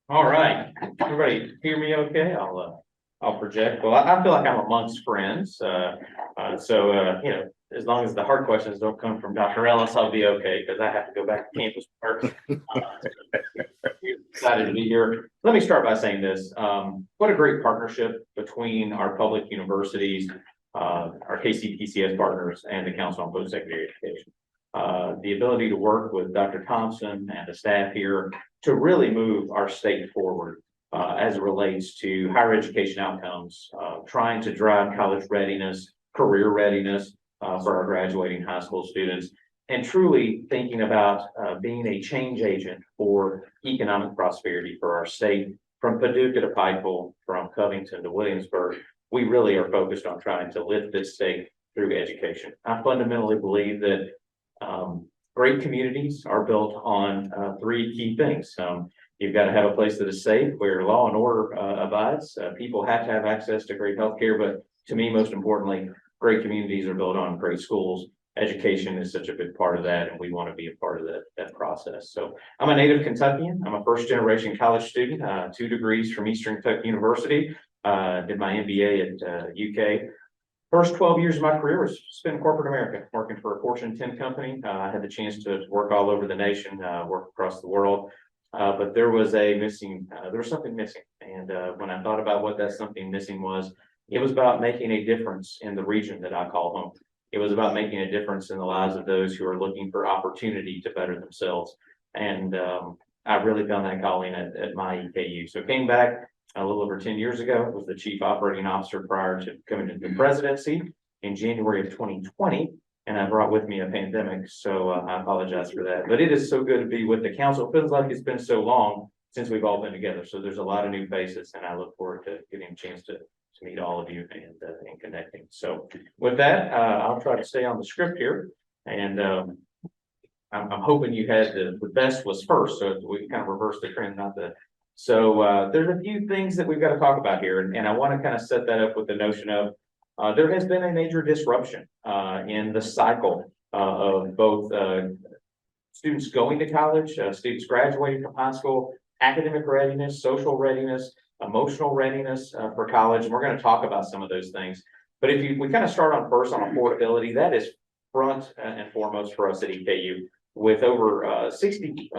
All right, everybody hear me okay? I'll project. Well, I feel like I'm amongst friends. As long as the hard questions don't come from Dr. Ellis, I'll be okay because I have to go back to campus work. Excited to be here. Let me start by saying this. What a great partnership between our public universities, our KCPCS partners, and the Council on Post-Secondary Education. The ability to work with Dr. Thompson and the staff here to really move our state forward as it relates to higher education outcomes, trying to drive college readiness, career readiness for our graduating high school students, and truly thinking about being a change agent for economic prosperity for our state, from Paducah to Pikeville, from Covington to Williamsburg. We really are focused on trying to lift this state through education. I fundamentally believe that great communities are built on three key things. You've got to have a place that is safe, where law and order abides. People have to have access to great health care, but to me, most importantly, great communities are built on great schools. Education is such a big part of that, and we want to be a part of that process. So I'm a native Kentuckian. I'm a first generation college student, 2 degrees from Eastern Kentucky University. Did my MBA at UK. First 12 years of my career was spent in corporate America, working for a Fortune 10 company. I had the chance to work all over the nation, work across the world. But there was something missing. And when I thought about what that something missing was, it was about making a difference in the region that I call home. It was about making a difference in the lives of those who are looking for opportunity to better themselves. And I really found that calling at my EKU. So came back a little over 10 years ago, was the chief operating officer prior to coming into the presidency in January of 2020. And I brought with me a pandemic, so I apologize for that. But it is so good to be with the council. It feels like it's been so long since we've all been together. So there's a lot of new faces, and I look forward to getting a chance to meet all of you and connecting. So with that, I'll try to stay on the script here. And I'm hoping you had the best was first, so we kind of reverse the trend, not the. So there's a few things that we've got to talk about here, and I want to kind of set that up with the notion of there has been a major disruption in the cycle of both students going to college, students graduating from high school, academic readiness, social readiness, emotional readiness for college. And we're going to talk about some of those things. But we kind of start on affordability, that is front and foremost for us at EKU. With over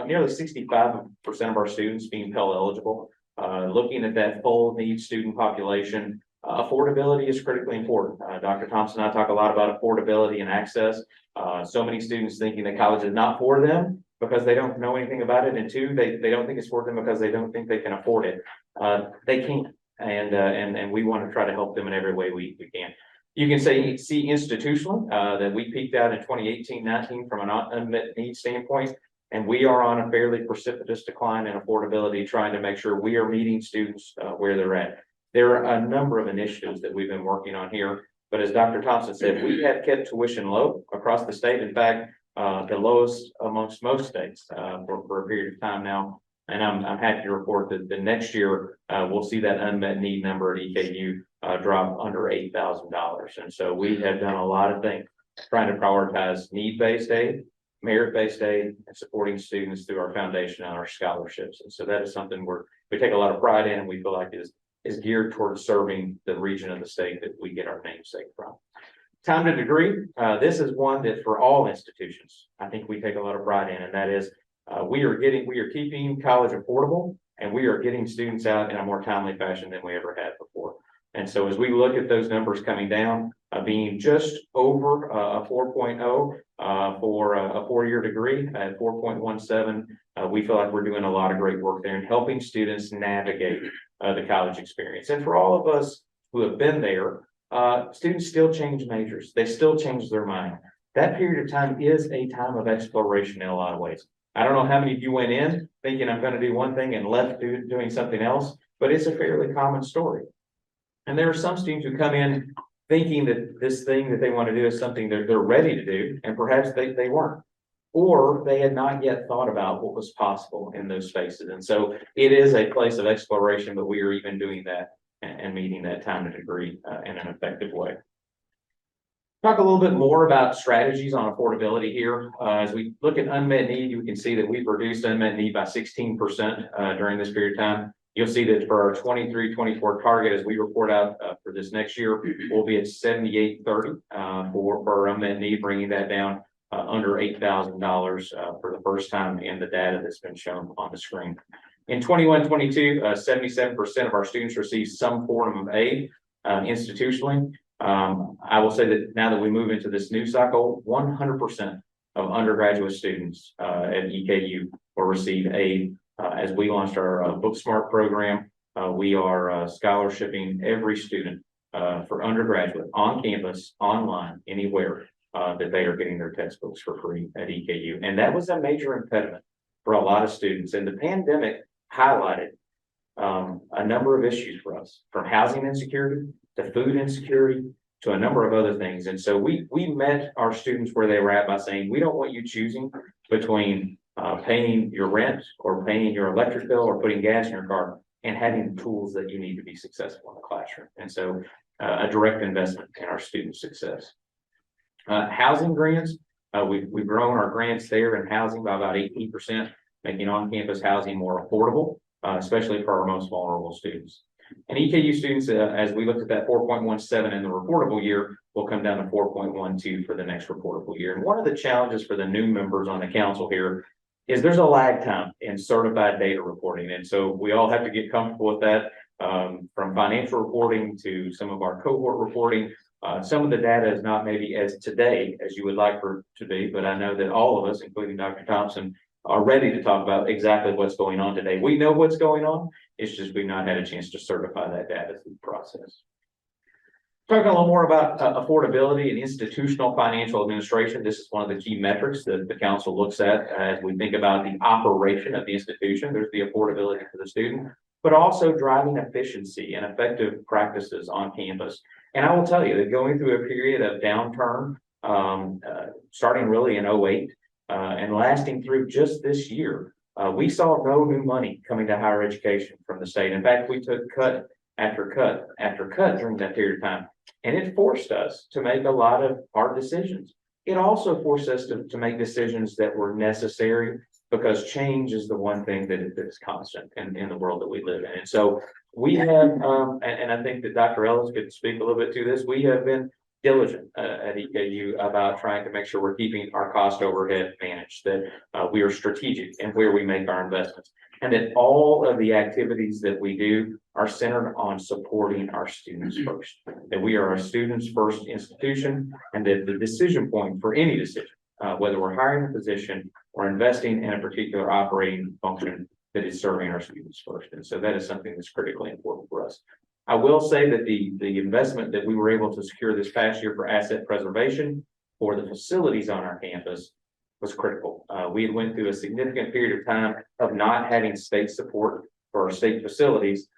nearly 65% of our students being Pell eligible, looking at that full needs student population, affordability is critically important. Dr. Thompson and I talk a lot about affordability and access. So many students thinking that college is not for them because they don't know anything about it, and two, they don't think it's for them because they don't think they can afford it. They can't, and we want to try to help them in every way we can. You can see institutionally that we peaked out in 2018-19 from an unmet need standpoint, and we are on a fairly precipitous decline in affordability, trying to make sure we are meeting students where they're at. There are a number of initiatives that we've been working on here, but as Dr. Thompson said, we have kept tuition low across the state. In fact, the lowest amongst most states for a period of time now. And I'm happy to report that the next year we'll see that unmet need number at EKU drop under $8,000. And so we have done a lot of things trying to prioritize need-based aid, merit-based aid, and supporting students through our foundation and our scholarships. And so that is something we take a lot of pride in, and we feel like is geared towards serving the region of the state that we get our namesake from. Time to degree. This is one that for all institutions, I think we take a lot of pride in, and that is we are keeping college affordable, and we are getting students out in a more timely fashion than we ever had before. And so as we look at those numbers coming down, being just over a 4.0 for a 4-year degree at 4.17, we feel like we're doing a lot of great work there and helping students navigate the college experience. And for all of us who have been there, students still change majors. They still change their mind. That period of time is a time of exploration in a lot of ways. I don't know how many of you went in thinking I'm going to do one thing and left doing something else, but it's a fairly common story. And there are some students who come in thinking that this thing that they want to do is something they're ready to do, and perhaps they weren't, or they had not yet thought about what was possible in those spaces. And so it is a place of exploration, but we are even doing that and meeting that time to degree in an effective way. Talk a little bit more about strategies on affordability here. As we look at unmet need, you can see that we've reduced unmet need by 16% during this period of time. You'll see that for our 23-24 target, as we report out for this next year, we'll be at 7830 for our unmet need, bringing that down under $8,000 for the first time in the data that's been shown on the screen. In 21-22, 77% of our students receive some form of aid institutionally. I will say that now that we move into this new cycle, 100% of undergraduate students at EKU will receive aid. As we launched our Book Smart program, we are scholarshiping every student for undergraduate on campus, online, anywhere that they are getting their textbooks for free at EKU. And that was a major impediment for a lot of students. And the pandemic highlighted a number of issues for us, from housing insecurity to food insecurity to a number of other things. And so we met our students where they were at by saying, we don't want you choosing between paying your rent or paying your electric bill or putting gas in your car and having the tools that you need to be successful in the classroom. And so a direct investment in our student success. Housing grants, we've grown our grants there in housing by about 18%, making on-campus housing more affordable, especially for our most vulnerable students. And EKU students, as we looked at that 4.17 in the reportable year, will come down to 4.12 for the next reportable year. And one of the challenges for the new members on the council here is there's a lag time in certified data reporting. And so we all have to get comfortable with that, from financial reporting to some of our cohort reporting. Some of the data is not maybe as today as you would like for it to be, but I know that all of us, including Dr. Thompson, are ready to talk about exactly what's going on today. We know what's going on. It's just we've not had a chance to certify that data through the process. Talking a little more about affordability and institutional financial administration. This is one of the key metrics that the council looks at as we think about the operation of the institution. There's the affordability for the student, but also driving efficiency and effective practices on campus. And I will tell you that going through a period of downturn, starting really in 2008, and lasting through just this year, we saw no new money coming to higher education from the state. In fact, we took cut after cut after cut during that period of time, and it forced us to make a lot of hard decisions. It also forced us to make decisions that were necessary, because change is the one thing that is constant in the world that we live in. And so we have, and I think that Dr. Ellis could speak a little bit to this, we have been diligent at EKU about trying to make sure we're keeping our cost overhead managed, that we are strategic in where we make our investments, and that all of the activities that we do are centered on supporting our students first, that we are our students first institution, and that the decision point for any decision, whether we're hiring a position or investing in a particular operating function, that is serving our students first. And so that is something that's critically important for us. I will say that the investment that we were able to secure this past year for asset preservation for the facilities on our campus was critical. We had went through a significant period of time of not having state support for our state facilities,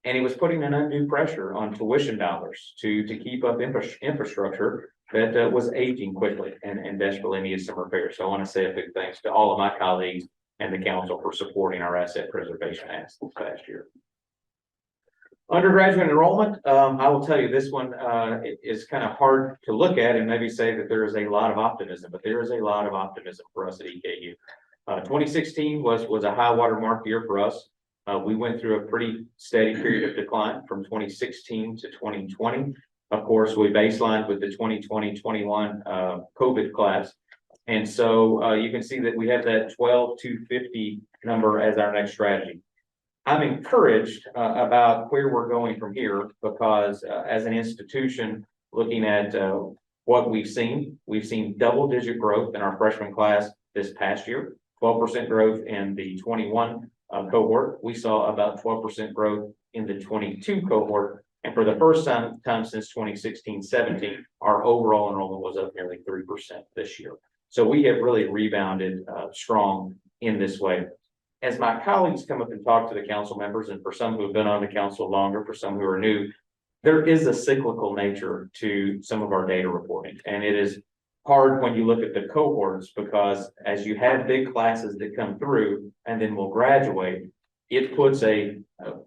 and it was putting an undue pressure on tuition dollars to keep up infrastructure that was aging quickly and desperately needed some repair. So I want to say a big thanks to all of my colleagues and the council for supporting our asset preservation acts this past year. Undergraduate enrollment, I will tell you this one is kind of hard to look at and maybe say that there is a lot of optimism, but there is a lot of optimism for us at EKU. 2016 was a high water mark year for us. We went through a pretty steady period of decline from 2016 to 2020. Of course, we baselined with the 2020-21 COVID class. And so you can see that we have that 12,250 number as our next strategy. I'm encouraged about where we're going from here, because as an institution, looking at what we've seen double-digit growth in our freshman class this past year, 12% growth in the 21 cohort. We saw about 12% growth in the 22 cohort. And for the first time since 2016-17, our overall enrollment was up nearly 3% this year. So we have really rebounded strong in this way. As my colleagues come up and talk to the council members, and for some who have been on the council longer, for some who are new, there is a cyclical nature to some of our data reporting. And it is hard when you look at the cohorts, because as you have big classes that come through and then will graduate, it puts a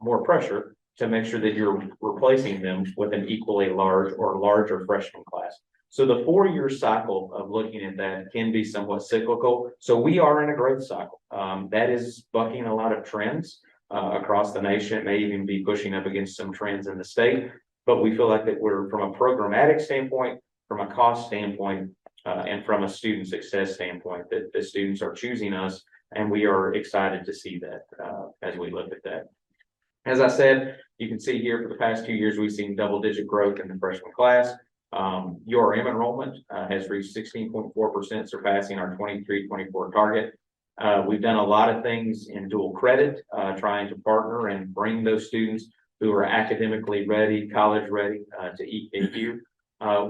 more pressure to make sure that you're replacing them with an equally large or larger freshman class. So the 4-year cycle of looking at that can be somewhat cyclical. So we are in a growth cycle. That is bucking a lot of trends across the nation. It may even be pushing up against some trends in the state, but we feel like that we're, from a programmatic standpoint, from a cost standpoint, and from a student success standpoint, that the students are choosing us, and we are excited to see that as we look at that. As I said, you can see here for the past 2 years, we've seen double-digit growth in the freshman class. URM enrollment has reached 16.4%, surpassing our 23-24 target. We've done a lot of things in dual credit, trying to partner and bring those students who are academically ready, college ready, to EKU.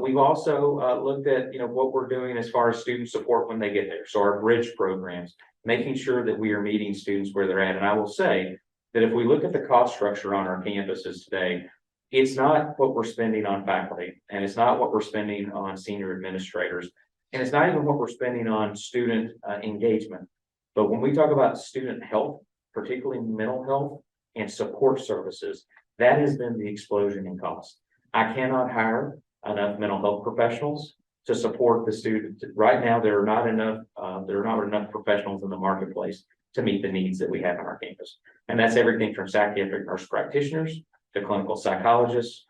We've also looked at what we're doing as far as student support when they get there. So our bridge programs, making sure that we are meeting students where they're at. And I will say that if we look at the cost structure on our campuses today, it's not what we're spending on faculty, and it's not what we're spending on senior administrators, and it's not even what we're spending on student engagement. But when we talk about student health, particularly mental health and support services, that has been the explosion in cost. I cannot hire enough mental health professionals to support the students. Right now, there are not enough professionals in the marketplace to meet the needs that we have on our campus. And that's everything from psychiatric nurse practitioners to clinical psychologists,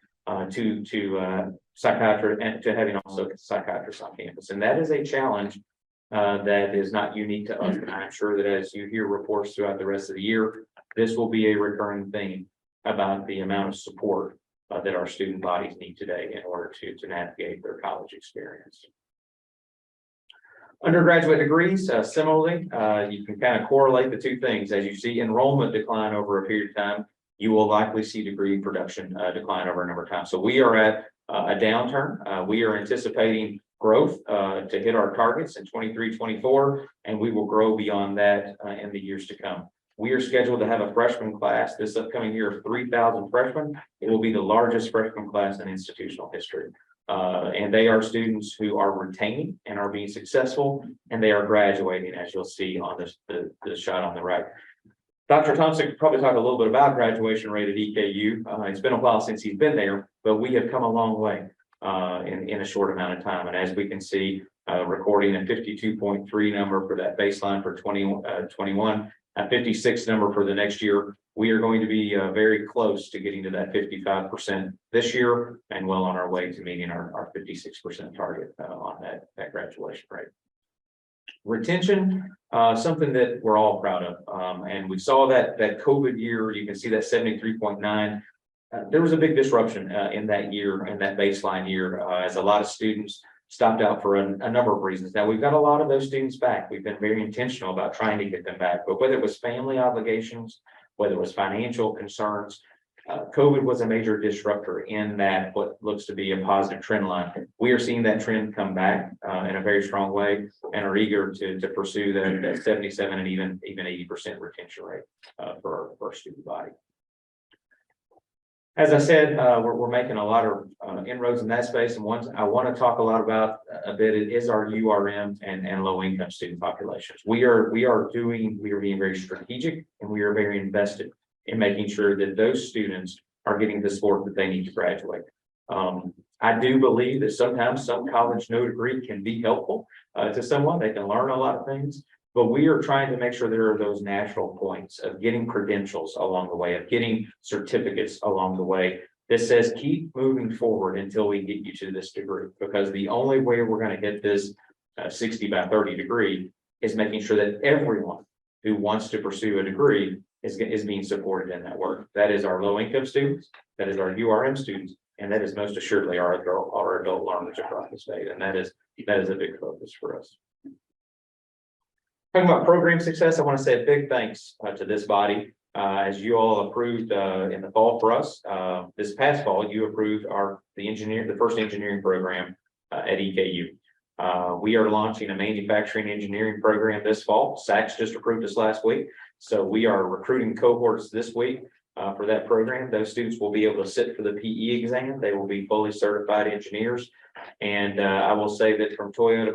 to psychiatrists, and to having also psychiatrists on campus. And that is a challenge that is not unique to us. And I'm sure that as you hear reports throughout the rest of the year, this will be a recurring theme about the amount of support that our student bodies need today in order to navigate their college experience. Undergraduate degrees, similarly, you can kind of correlate the two things. As you see enrollment decline over a period of time, you will likely see degree production decline over a number of times. So we are at a downturn. We are anticipating growth to hit our targets in 23-24, and we will grow beyond that in the years to come. We are scheduled to have a freshman class this upcoming year of 3,000 freshmen. It will be the largest freshman class in institutional history. And they are students who are retaining and are being successful, and they are graduating, as you'll see on this the shot on the right. Dr. Thompson could probably talk a little bit about graduation rate at EKU. It's been a while since he's been there, but we have come a long way in a short amount of time. And as we can see, recording a 52.3 number for that baseline for 2021, a 56 number for the next year. We are going to be very close to getting to that 55% this year, and well on our way to meeting our 56% target on that graduation rate. Retention, something that we're all proud of. And we saw that COVID year, you can see that 73.9. There was a big disruption in that year, in that baseline year, as a lot of students stopped out for a number of reasons. Now, we've got a lot of those students back. We've been very intentional about trying to get them back, but whether it was family obligations, whether it was financial concerns, COVID was a major disruptor in that what looks to be a positive trend line. We are seeing that trend come back in a very strong way, and are eager to pursue that 77 and even 80% retention rate for our student body. As I said, we're making a lot of inroads in that space, and one I want to talk a lot about a bit is our URM and low income student populations. We are being very strategic, and we are very invested in making sure that those students are getting the support that they need to graduate. I do believe that sometimes some college no degree can be helpful to someone. They can learn a lot of things, but we are trying to make sure there are those natural points of getting credentials along the way, of getting certificates along the way that says keep moving forward until we get you to this degree, because the only way we're going to get this 60 by 30 degree is making sure that everyone who wants to pursue a degree is being supported in that work. That is our low income students, that is our URM students, and that is most assuredly our adult learners across the state. And that is a big focus for us. Talking about program success, I want to say a big thanks to this body. As you all approved in the fall for us, this past fall, you approved the first engineering program at EKU. We are launching a manufacturing engineering program this fall. SACS just approved us last week. So we are recruiting cohorts this week for that program. Those students will be able to sit for the PE exam. They will be fully certified engineers. And I will say that from Toyota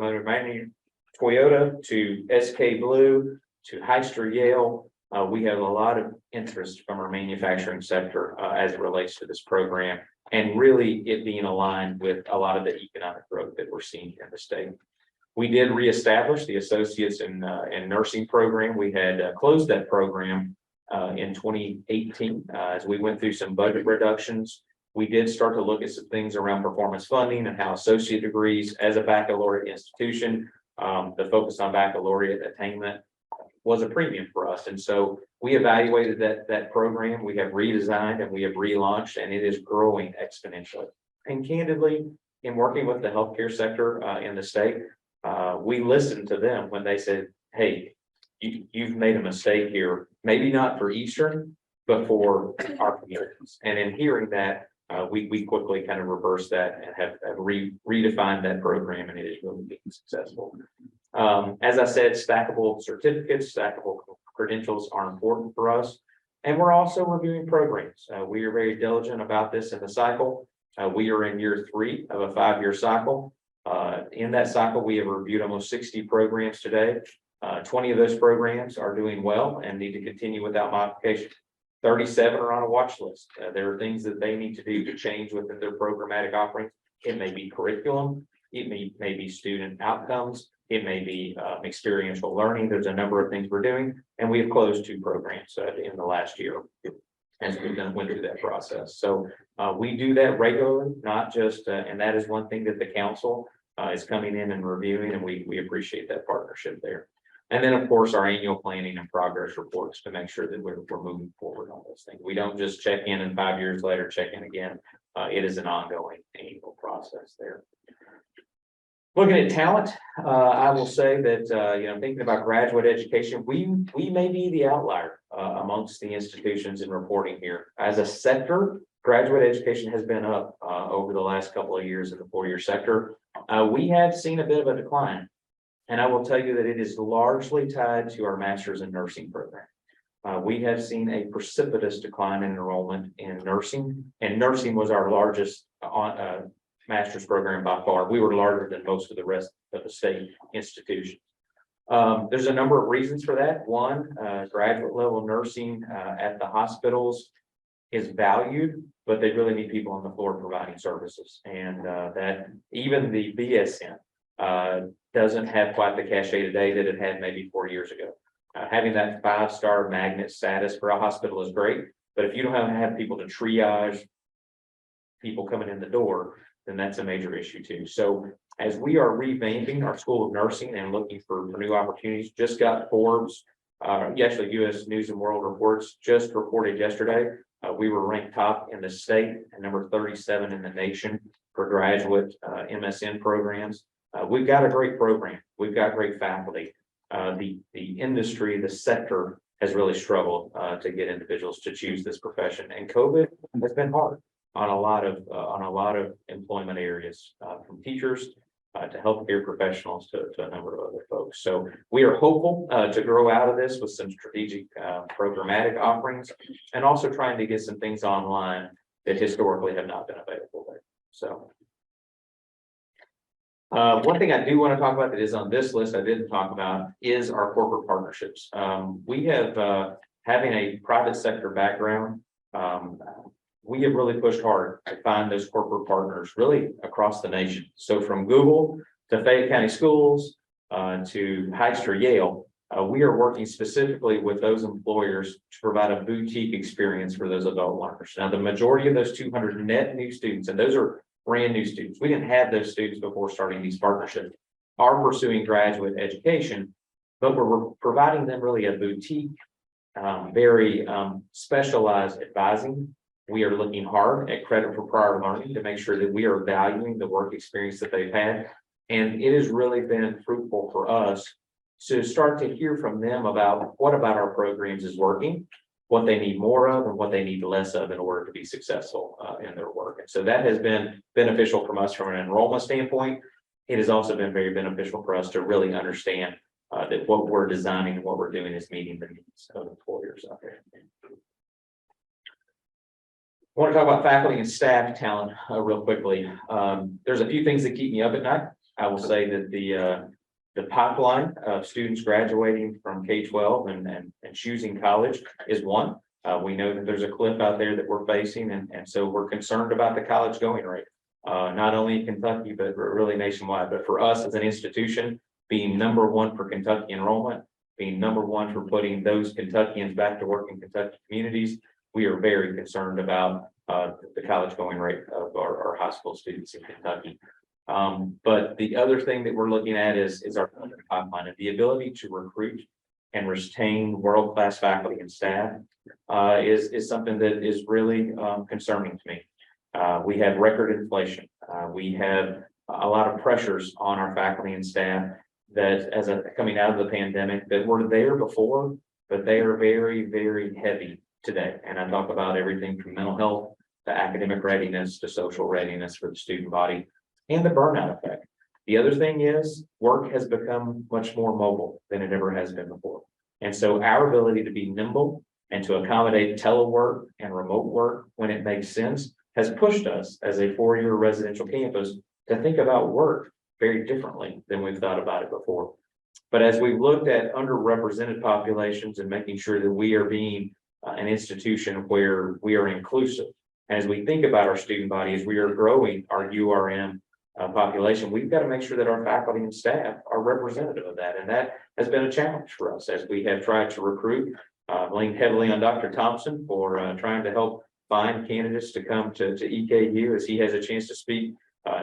to SK Blue to Heister Yale, we have a lot of interest from our manufacturing sector as it relates to this program. and really it being aligned with a lot of the economic growth that we're seeing in the state. We did reestablish the Associates in Nursing program. We had closed that program in 2018 as we went through some budget reductions. We did start to look at some things around performance funding and how associate degrees as a baccalaureate institution, the focus on baccalaureate attainment was a premium for us. And so we evaluated that program. We have redesigned and we have relaunched, and it is growing exponentially. And candidly, in working with the healthcare sector in the state, we listened to them when they said, hey, you've made a mistake here, maybe not for Eastern, but for our communities. And in hearing that, we quickly kind of reversed that and have redefined that program, and it is really being successful. As I said, stackable certificates, stackable credentials are important for us. And we're also reviewing programs. We are very diligent about this in the cycle. We are in year 3 of a 5-year cycle. In that cycle, we have reviewed almost 60 programs today. 20 of those programs are doing well and need to continue without modification. 37 are on a watch list. There are things that they need to do to change within their programmatic offerings. It may be curriculum, it may be student outcomes, it may be experiential learning. There's a number of things we're doing, and we have closed 2 programs in the last year as we went through that process. So we do that regularly, not just, and that is one thing that the council is coming in and reviewing, and we appreciate that partnership there. And then, of course, our annual planning and progress reports to make sure that we're moving forward on those things. We don't just check in and 5 years later check in again. It is an ongoing annual process there. Looking at talent, I will say that thinking about graduate education, we may be the outlier amongst the institutions in reporting here. As a sector, graduate education has been up over the last couple of years in the 4-year sector. We have seen a bit of a decline. And I will tell you that it is largely tied to our master's in nursing program. We have seen a precipitous decline in enrollment in nursing, and nursing was our largest master's program by far. We were larger than most of the rest of the state institutions. There's a number of reasons for that. One, graduate level nursing at the hospitals is valued, but they really need people on the floor providing services. And that even the BSN doesn't have quite the cachet today that it had maybe 4 years ago. Having that 5-star magnet status for a hospital is great, but if you don't have people to triage people coming in the door, then that's a major issue too. So as we are revamping our School of Nursing and looking for new opportunities, just got Forbes, actually US News and World Reports just reported yesterday, we were ranked top in the state and number 37 in the nation for graduate MSN programs. We've got a great program. We've got great faculty. The industry, the sector has really struggled to get individuals to choose this profession, and COVID has been hard on a lot of employment areas, from teachers to healthcare professionals to a number of other folks. So we are hopeful to grow out of this with some strategic programmatic offerings, and also trying to get some things online that historically have not been available there. So. One thing I do want to talk about that is on this list I didn't talk about is our corporate partnerships. We have, having a private sector background, we have really pushed hard to find those corporate partners really across the nation. So from Google to Fayette County Schools to Heights or Yale, we are working specifically with those employers to provide a boutique experience for those adult learners. Now, the majority of those 200 net new students, and those are brand new students. We didn't have those students before starting these partnerships, are pursuing graduate education, but we're providing them really a boutique, very specialized advising. We are looking hard at credit for prior learning to make sure that we are valuing the work experience that they've had. And it has really been fruitful for us to start to hear from them about what about our programs is working, what they need more of, and what they need less of in order to be successful in their work. And so that has been beneficial from us from an enrollment standpoint. It has also been very beneficial for us to really understand that what we're designing and what we're doing is meeting the needs of employers out there. I want to talk about faculty and staff talent real quickly. There's a few things that keep me up at night. I will say that the pipeline of students graduating from K-12 and choosing college is one. We know that there's a cliff out there that we're facing, and so we're concerned about the college going rate, not only in Kentucky, but really nationwide. But for us as an institution, being number one for Kentucky enrollment, being number one for putting those Kentuckians back to work in Kentucky communities, we are very concerned about the college going rate of our high school students in Kentucky. But the other thing that we're looking at is our pipeline, and the ability to recruit and retain world-class faculty and staff is something that is really concerning to me. We have record inflation. We have a lot of pressures on our faculty and staff that coming out of the pandemic that were there before, but they are very, very heavy today. And I talk about everything from mental health to academic readiness to social readiness for the student body and the burnout effect. The other thing is work has become much more mobile than it ever has been before. And so our ability to be nimble and to accommodate telework and remote work when it makes sense has pushed us as a four-year residential campus to think about work very differently than we've thought about it before. But as we've looked at underrepresented populations and making sure that we are being an institution where we are inclusive, and as we think about our student body, as we are growing our URM population, we've got to make sure that our faculty and staff are representative of that. And that has been a challenge for us as we have tried to recruit, leaned heavily on Dr. Thompson for trying to help find candidates to come to EKU as he has a chance to speak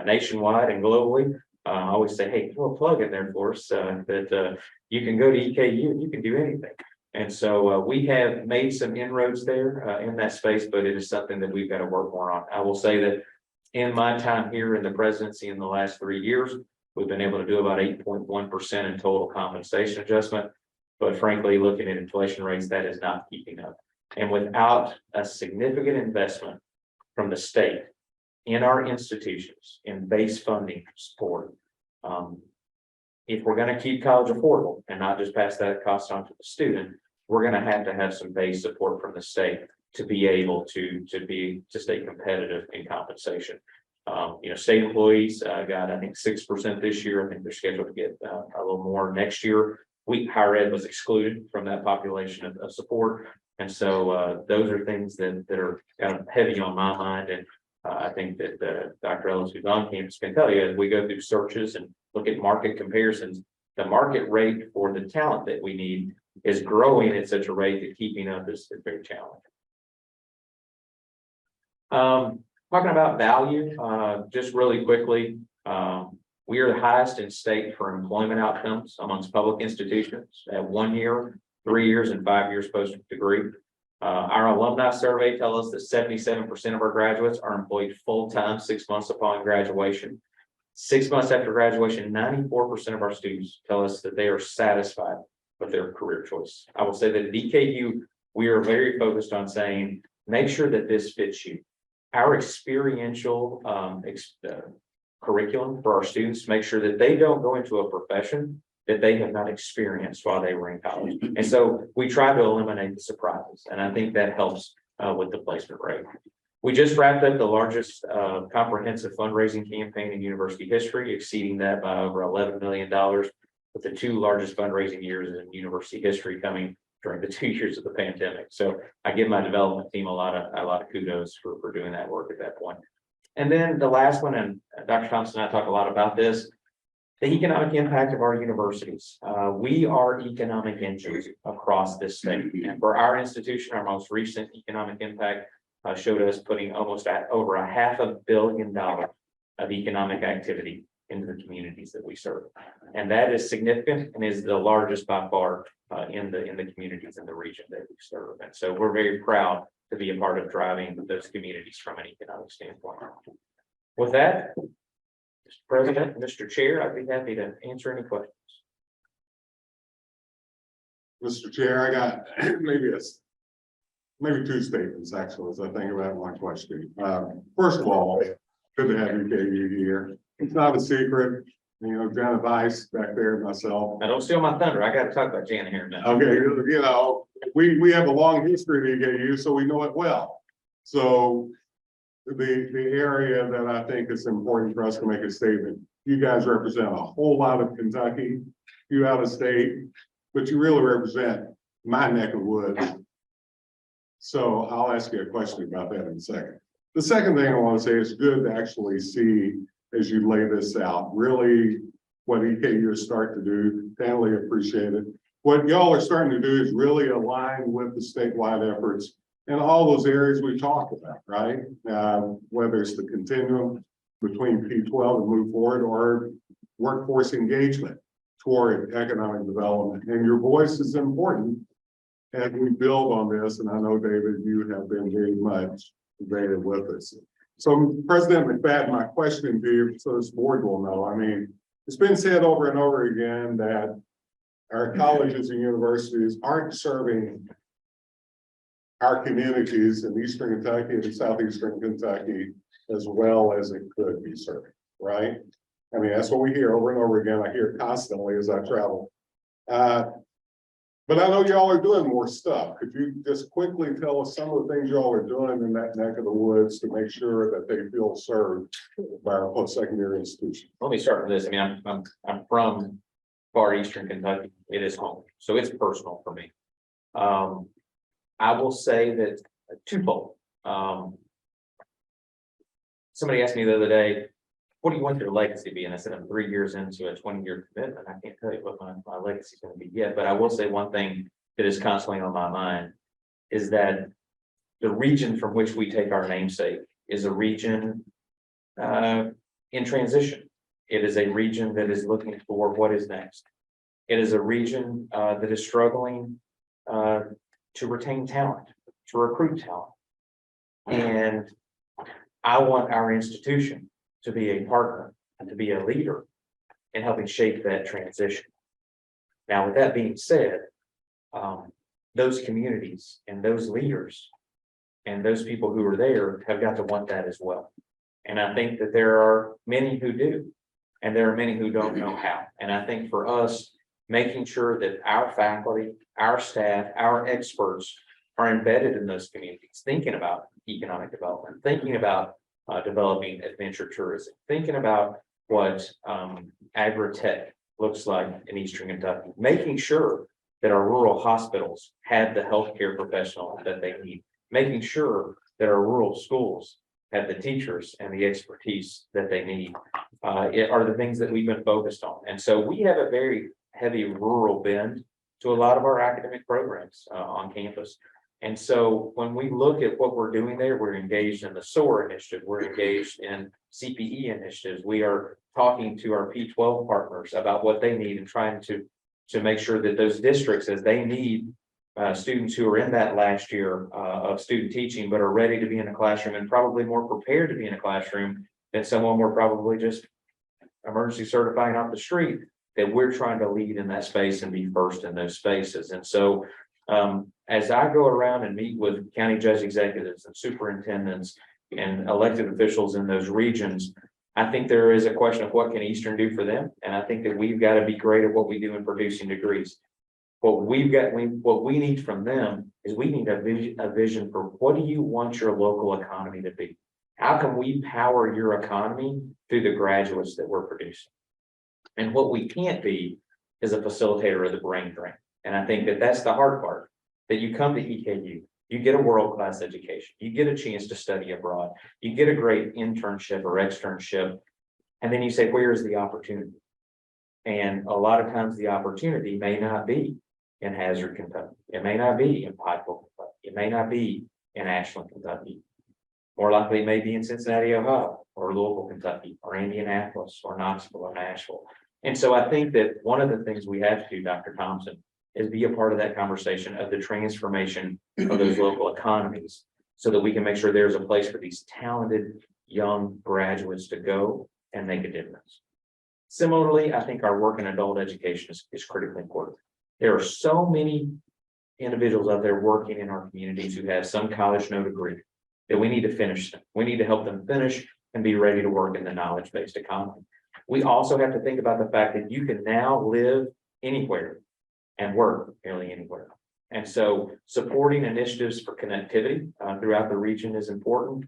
nationwide and globally. I always say, hey, throw a plug in there for us that you can go to EKU and you can do anything. And so we have made some inroads there in that space, but it is something that we've got to work more on. I will say that in my time here in the presidency in the last 3 years, we've been able to do about 8.1% in total compensation adjustment. But frankly, looking at inflation rates, that is not keeping up. And without a significant investment from the state in our institutions, in base funding support, if we're going to keep college affordable and not just pass that cost on to the student, we're going to have some base support from the state to be able to stay competitive in compensation. State employees got, I think, 6% this year. I think they're scheduled to get a little more next year. Higher ed was excluded from that population of support. And so those are things that are kind of heavy on my mind. And I think that Dr. Ellis, who's on campus, can tell you as we go through searches and look at market comparisons, the market rate for the talent that we need is growing at such a rate that keeping up is very challenging. Talking about value, just really quickly, we are the highest in state for employment outcomes amongst public institutions at 1 year, 3 years, and 5 years post-degree. Our alumni survey tells us that 77% of our graduates are employed full-time 6 months upon graduation. 6 months after graduation, 94% of our students tell us that they are satisfied with their career choice. I will say that at EKU, we are very focused on saying, make sure that this fits you. Our experiential curriculum for our students, make sure that they don't go into a profession that they have not experienced while they were in college. And so we try to eliminate the surprises. And I think that helps with the placement rate. We just wrapped up the largest comprehensive fundraising campaign in university history, exceeding that by over $11 million, with the two largest fundraising years in university history coming during the 2 years of the pandemic. So I give my development team a lot of kudos for doing that work at that point. And then the last one, and Dr. Thompson and I talk a lot about this, the economic impact of our universities. We are economic engines across this state. And for our institution, our most recent economic impact showed us putting almost over $500 million of economic activity into the communities that we serve. And that is significant and is the largest by far in the communities in the region that we serve. And so we're very proud to be a part of driving those communities from an economic standpoint. With that, Mr. President, Mr. Chair, I'd be happy to answer any questions. Mr. Chair, I got maybe two statements actually as I think about my question. First of all, good to have EKU here. It's not a secret, Janet Weiss back there, myself. Now, don't steal my thunder. I got to talk about Janet here now. Okay, we have a long history at EKU, so we know it well. So the area that I think is important for us to make a statement, you guys represent a whole lot of Kentucky, you out of state, but you really represent my neck of woods. So I'll ask you a question about that in a second. The second thing I want to say is good to actually see, as you lay this out, really what EKU is starting to do. Family appreciate it. What y'all are starting to do is really align with the statewide efforts in all those areas we talked about, right? Whether it's the continuum between P12 and move forward, or workforce engagement toward economic development. And your voice is important as we build on this. And I know, David, you have been very much there with us. So President McFaddin, my question to you, so this board will know, I mean, it's been said over and over again that our colleges and universities aren't serving our communities in Eastern Kentucky and Southeastern Kentucky as well as it could be serving, right? I mean, that's what we hear over and over again. I hear it constantly as I travel. But I know y'all are doing more stuff. Could you just quickly tell us some of the things y'all are doing in that neck of the woods to make sure that they feel served by our post-secondary institution? Let me start with this. I mean, I'm from far Eastern Kentucky. It is home, so it's personal for me. I will say that twofold. Somebody asked me the other day, what do you want your legacy to be? And I said, I'm 3 years into a 20-year commitment. I can't tell you what my legacy is going to be yet, but I will say one thing that is constantly on my mind is that the region from which we take our namesake is a region in transition. It is a region that is looking for what is next. It is a region that is struggling to retain talent, to recruit talent. And I want our institution to be a partner and to be a leader in helping shape that transition. Now, with that being said, those communities and those leaders and those people who are there have got to want that as well. And I think that there are many who do, and there are many who don't know how. And I think for us, making sure that our faculty, our staff, our experts are embedded in those communities, thinking about economic development, thinking about developing adventure tourism, thinking about what agri-tech looks like in Eastern Kentucky, making sure that our rural hospitals have the healthcare professionals that they need, making sure that our rural schools have the teachers and the expertise that they need, are the things that we've been focused on. And so we have a very heavy rural bend to a lot of our academic programs on campus. And so when we look at what we're doing there, we're engaged in the SOAR initiative, we're engaged in CPE initiatives. We are talking to our P12 partners about what they need and trying to make sure that those districts, as they need students who are in that last year of student teaching, but are ready to be in a classroom and probably more prepared to be in a classroom than someone we're probably just emergency certifying off the street, that we're trying to lead in that space and be first in those spaces. And so as I go around and meet with county judge executives and superintendents and elected officials in those regions, I think there is a question of what can Eastern do for them. And I think that we've got to be great at what we do in producing degrees. What we need from them is we need a vision for what do you want your local economy to be? How can we power your economy through the graduates that we're producing? And what we can't be is a facilitator of the brain drain. And I think that that's the hard part, that you come to EKU, you get a world-class education, you get a chance to study abroad, you get a great internship or externship, and then you say, where's the opportunity? And a lot of times the opportunity may not be in Hazard, Kentucky. It may not be in Pikeville, Kentucky. It may not be in Ashland, Kentucky. More likely it may be in Cincinnati, Ohio, or Louisville, Kentucky, or Indianapolis, or Knoxville, or Nashville. And so I think that one of the things we have to do, Dr. Thompson, is be a part of that conversation of the transformation of those local economies so that we can make sure there's a place for these talented young graduates to go and make a difference. Similarly, I think our work in adult education is critically important. There are so many individuals out there working in our communities who have some college no degree that we need to finish them. We need to help them finish and be ready to work in the knowledge-based economy. We also have to think about the fact that you can now live anywhere and work nearly anywhere. And so supporting initiatives for connectivity throughout the region is important,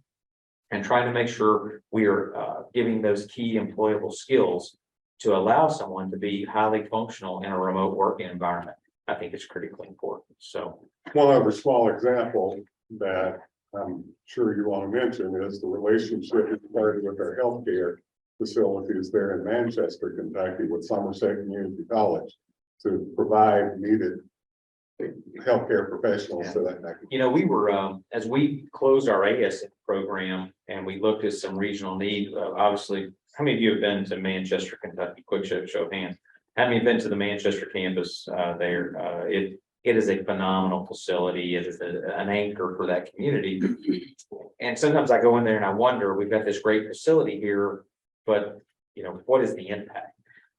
and trying to make sure we are giving those key employable skills to allow someone to be highly functional in a remote working environment, I think is critically important. So one other small example, that I'm sure you want to mention is the relationship we started with our healthcare facilities there in Manchester, Kentucky, with Somerset Community College to provide needed healthcare professionals to that. You know, we were, as we closed our AS program and we looked at some regional need, obviously, how many of you have been to Manchester, Kentucky? Quick show of hands. How many have been to the Manchester campus there? It is a phenomenal facility. It is an anchor for that community. And sometimes I go in there and I wonder, we've got this great facility here, but you know, what is the impact?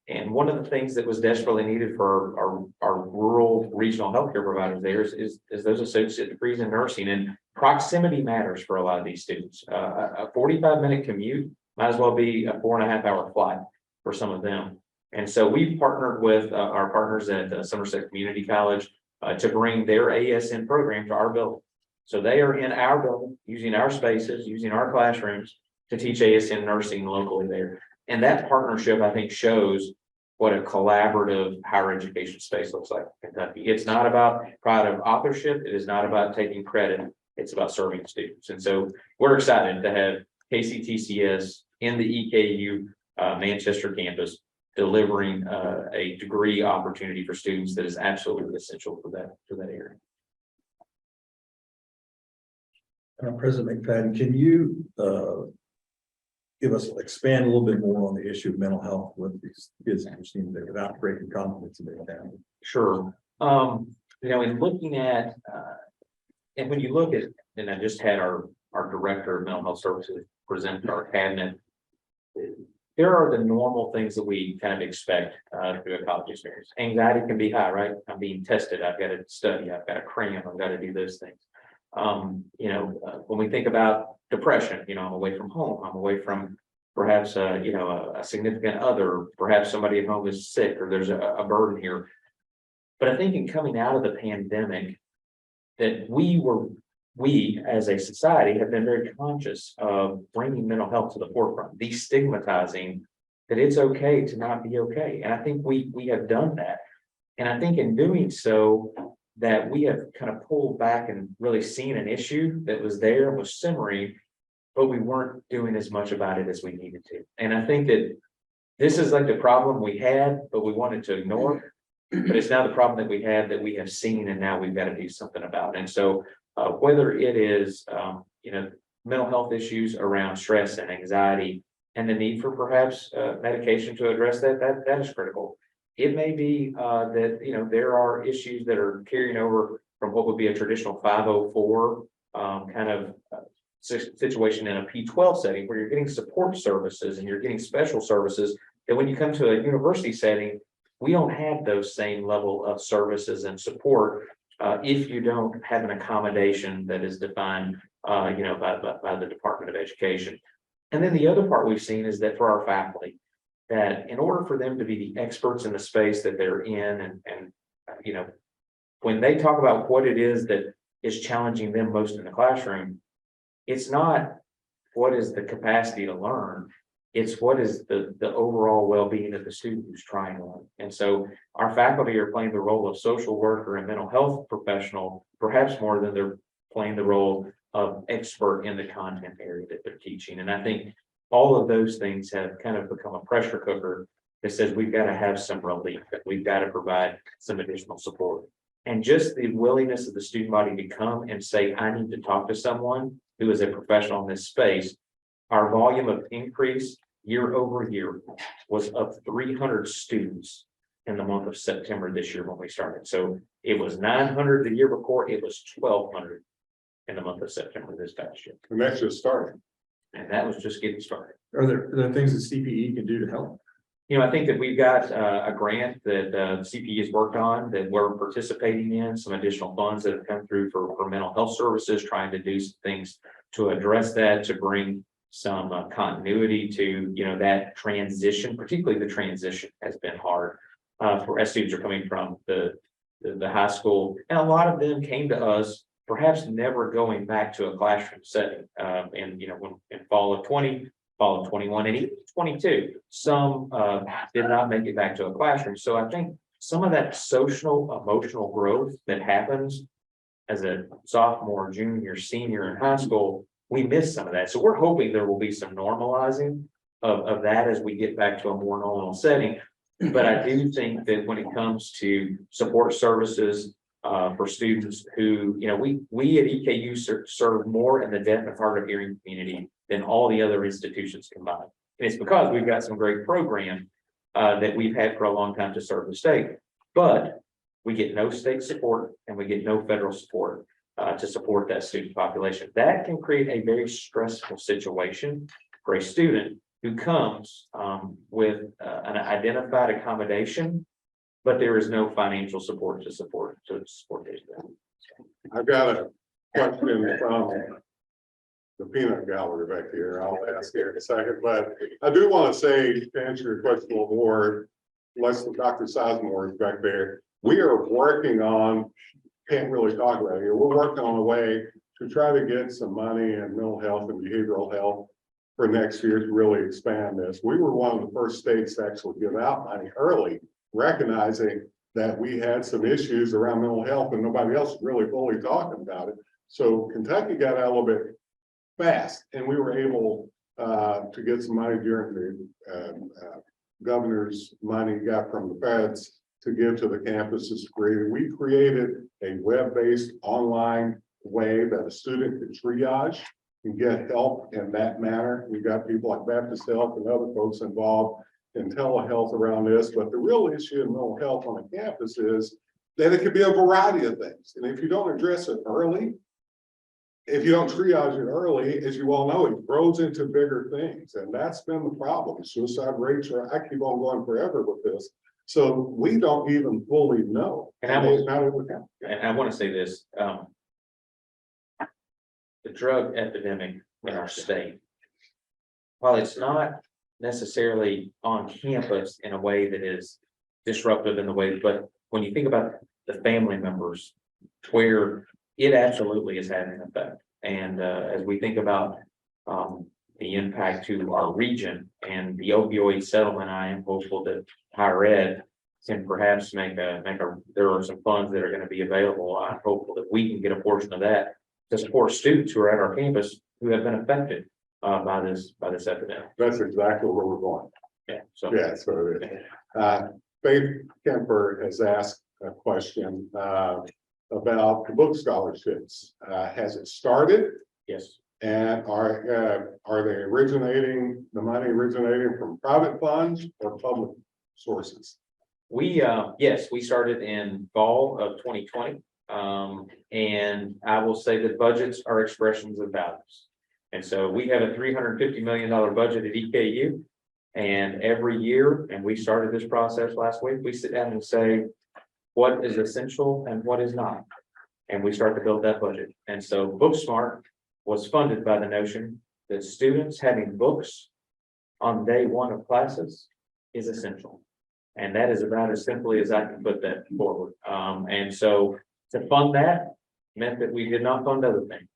And one of the things that was desperately needed for our rural regional healthcare providers there is those associate degrees in nursing, and proximity matters for a lot of these students. A 45-minute commute might as well be a 4.5-hour flight for some of them. And so we've partnered with our partners at Somerset Community College to bring their ASN program to our building. So they are in our building, using our spaces, using our classrooms to teach ASN nursing locally there. And that partnership, I think, shows what a collaborative higher education space looks like in Kentucky. It's not about pride of authorship. It is not about taking credit. It's about serving students. And so we're excited to have KCTCS in the EKU Manchester campus delivering a degree opportunity for students that is absolutely essential for that area. President McFaddin, can you expand a little bit more on the issue of mental health with these kids that you're seeing there without breaking confidence in their family? Sure. You know, in looking at, and when you look at, and I just had our director of mental health services present to our cabinet, there are the normal things that we kind of expect through a college experience. Anxiety can be high, right? I'm being tested. I've got to study. I've got to cram. I've got to do those things. You know, when we think about depression, you know, I'm away from home. I'm away from perhaps, you know, a significant other, perhaps somebody at home is sick or there's a burden here. But I think in coming out of the pandemic, that we as a society have been very conscious of bringing mental health to the forefront, destigmatizing that it's okay to not be okay. And I think we have done that. And I think in doing so, that we have kind of pulled back and really seen an issue that was there and was simmering, but we weren't doing as much about it as we needed to. And I think that this is like the problem we had, but we wanted to ignore. But it's now the problem that we had that we have seen, and now we've got to do something about. And so whether it is, you know, mental health issues around stress and anxiety and the need for perhaps medication to address that is critical. It may be that, you know, there are issues that are carrying over from what would be a traditional 504 kind of situation in a P12 setting where you're getting support services and you're getting special services that when you come to a university setting, we don't have those same level of services and support if you don't have an accommodation that is defined, you know, by the Department of Education. And then the other part we've seen is that for our faculty, that in order for them to be the experts in the space that they're in, and you know, when they talk about what it is that is challenging them most in the classroom, it's not what is the capacity to learn, it's what is the overall well-being of the student who's trying to learn. And so our faculty are playing the role of social worker and mental health professional, perhaps more than they're playing the role of expert in the content area that they're teaching. And I think all of those things have kind of become a pressure cooker that says we've got to have some relief, that we've got to provide some additional support. And just the willingness of the student body to come and say, I need to talk to someone who is a professional in this space. Our volume of increase year over year was up 300 students in the month of September this year when we started. So it was 900 the year before, it was 1,200 in the month of September this past year. And that's just starting. And that was just getting started. Are there things that CPE can do to help? You know, I think that we've got a grant that CPE has worked on that we're participating in, some additional funds that have come through for mental health services, trying to do some things to address that, to bring some continuity to, you know, that transition. Particularly the transition has been hard for as students are coming from the high school, and a lot of them came to us perhaps never going back to a classroom setting. And you know, when in fall of 20, fall of 21, and even 22, some did not make it back to a classroom. So I think some of that social emotional growth that happens as a sophomore, junior, senior in high school, we miss some of that. So we're hoping there will be some normalizing of that as we get back to a more normal setting. But I do think that when it comes to support services for students who, you know, we at EKU serve more in the deaf and hard of hearing community than all the other institutions combined. And it's because we've got some great programs that we've had for a long time to serve the state. But we get no state support and we get no federal support to support that student population. That can create a very stressful situation for a student who comes with an identified accommodation, but there is no financial support to support their student. I've got a question from the peanut gallery back here. I'll ask here in a second, but I do want to say, to answer your question a little more, unless Dr. Sizemore is back there, we are working on, can't really talk about it here, we're working on a way to try to get some money in mental health and behavioral health for next year to really expand this. We were one of the first states to actually give out money early, recognizing that we had some issues around mental health and nobody else was really fully talking about it. So Kentucky got out a little bit fast, and we were able to get some money during the governor's money got from the feds to give to the campuses. We created a web-based online way that a student could triage and get help in that manner. We got people like Baptist Health and other folks involved in telehealth around this, but the real issue in mental health on a campus is that it could be a variety of things. And if you don't address it early, if you don't triage it early, as you all know, it grows into bigger things. And that's been the problem. Suicide rates are, I keep on going forever with this. So we don't even fully know. And I want to say this, the drug epidemic in our state, while it's not necessarily on campus in a way that is disruptive in the way, but when you think about the family members, where it absolutely is having an effect. And as we think about the impact to our region and the opioid settlement, I am hopeful that higher ed can perhaps there are some funds that are going to be available. I'm hopeful that we can get a portion of that to support students who are at our campus who have been affected by this epidemic. That's exactly where we're going. Yeah. So Yeah, so it is. Faith Kemper has asked a question about the book scholarships. Has it started? yes. And are they the money originating from private funds or public sources? We started in fall of 2020. And I will say that budgets are expressions of values. And so we have a $350 million budget at EKU. And every year, and we started this process last week, we sit down and say, what is essential and what is not? And we start to build that budget. And so BookSmart was funded by the notion that students having books on day one of classes is essential. And that is about as simply as I can put that forward. And so to fund that meant that we did not fund other things.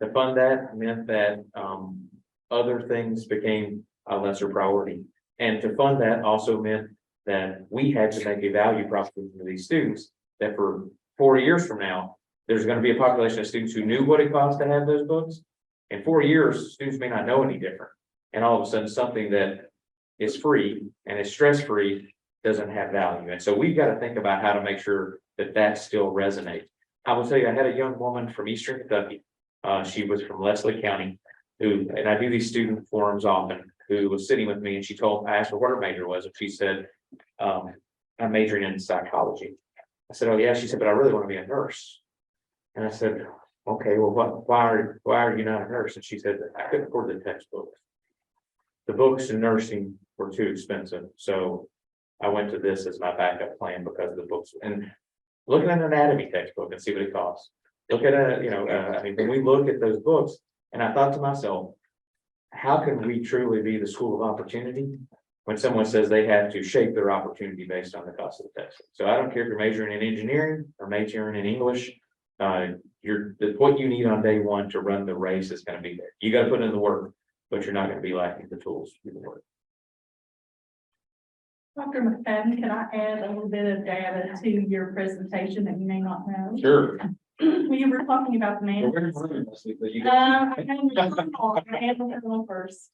To fund that meant that other things became a lesser priority. And to fund that also meant that we had to make a value proposition to these students that for 4 years from now, there's going to be a population of students who knew what it cost to have those books. In 4 years, students may not know any different. And all of a sudden, something that is free and is stress-free doesn't have value. And so we've got to think about how to make sure that that still resonates. I will tell you, I had a young woman from Eastern Kentucky. She was from Leslie County, and I do these student forums often, who was sitting with me, and I asked her what her major was, and she said, I'm majoring in psychology. I said, oh yeah. She said, but I really want to be a nurse. And I said, okay, well, why are you not a nurse? And she said, I couldn't afford the textbooks. The books in nursing were too expensive. So I went to this as my backup plan because of the books. And look at an anatomy textbook and see what it costs. Look at when we look at those books, and I thought to myself, how can we truly be the school of opportunity when someone says they have to shape their opportunity based on the cost of the textbook? So I don't care if you're majoring in engineering or majoring in English, what you need on day one to run the race is going to be there. You got to put in the work, but you're not going to be lacking the tools to do the work. Dr. McFaddin, can I add a little bit of data to your presentation that you may not know? Sure. you were talking about the Well, we're Manchester. running this week, but you- I handle it all first.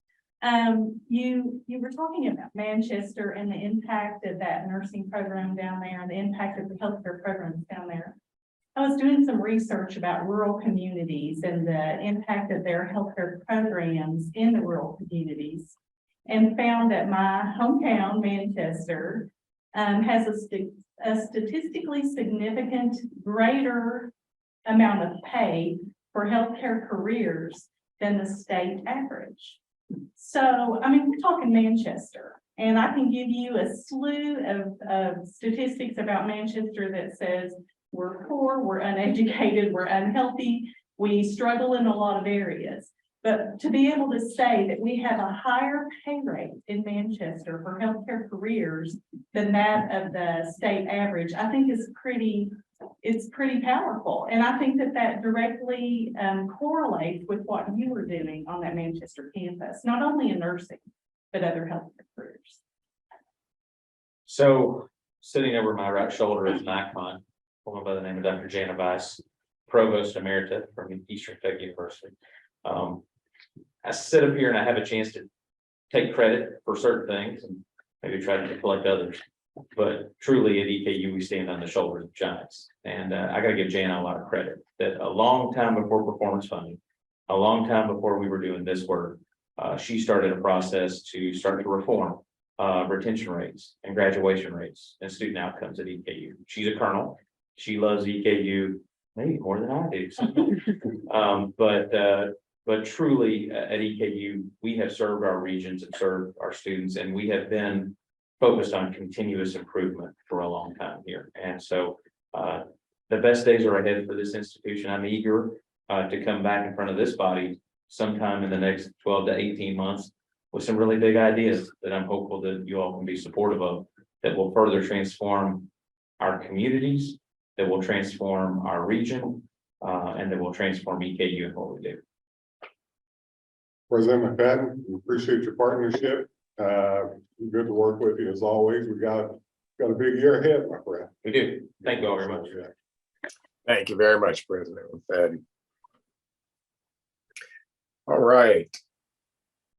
You were talking about Manchester and the impact of that nursing program down there and the impact of the healthcare programs down there. I was doing some research about rural communities and the impact of their healthcare programs in the rural communities. And found that my hometown, Manchester, has a statistically significant greater amount of pay for healthcare careers than the state average. So, I mean, we're talking Manchester, and I can give you a slew of statistics about Manchester that says we're poor, we're uneducated, we're unhealthy, we struggle in a lot of areas. But to be able to say that we have a higher pay rate in Manchester for healthcare careers than that of the state average, I think it's pretty powerful. And I think that directly correlates with what you were doing on that Manchester campus, not only in nursing, but other healthcare careers. So sitting over my right shoulder is an icon, a woman by the name of Dr. Jana Weiss, Provost Emerita from Eastern Kentucky University. I sit up here and I have a chance to take credit for certain things and maybe try to collect others. But truly at EKU, we stand on the shoulders of giants. And I got to give Jana a lot of credit that a long time before performance funding, a long time before we were doing this work, she started a process to start to reform retention rates and graduation rates and student outcomes at EKU. She's a colonel. She loves EKU maybe more than I do. But truly at EKU, we have served our regions and served our students, and we have been focused on continuous improvement for a long time here. And so the best days are ahead for this institution. I'm eager to come back in front of this body sometime in the next 12 to 18 months with some really big ideas that I'm hopeful that you all can be supportive of, that will further transform our communities, that will transform our region, and that will transform EKU and what we do. President McFaddin, we appreciate your partnership. Good to work with you as always. We got a big year ahead, my friend. We do. Thank you all very much. Thank you very much, President McFaddin. All right,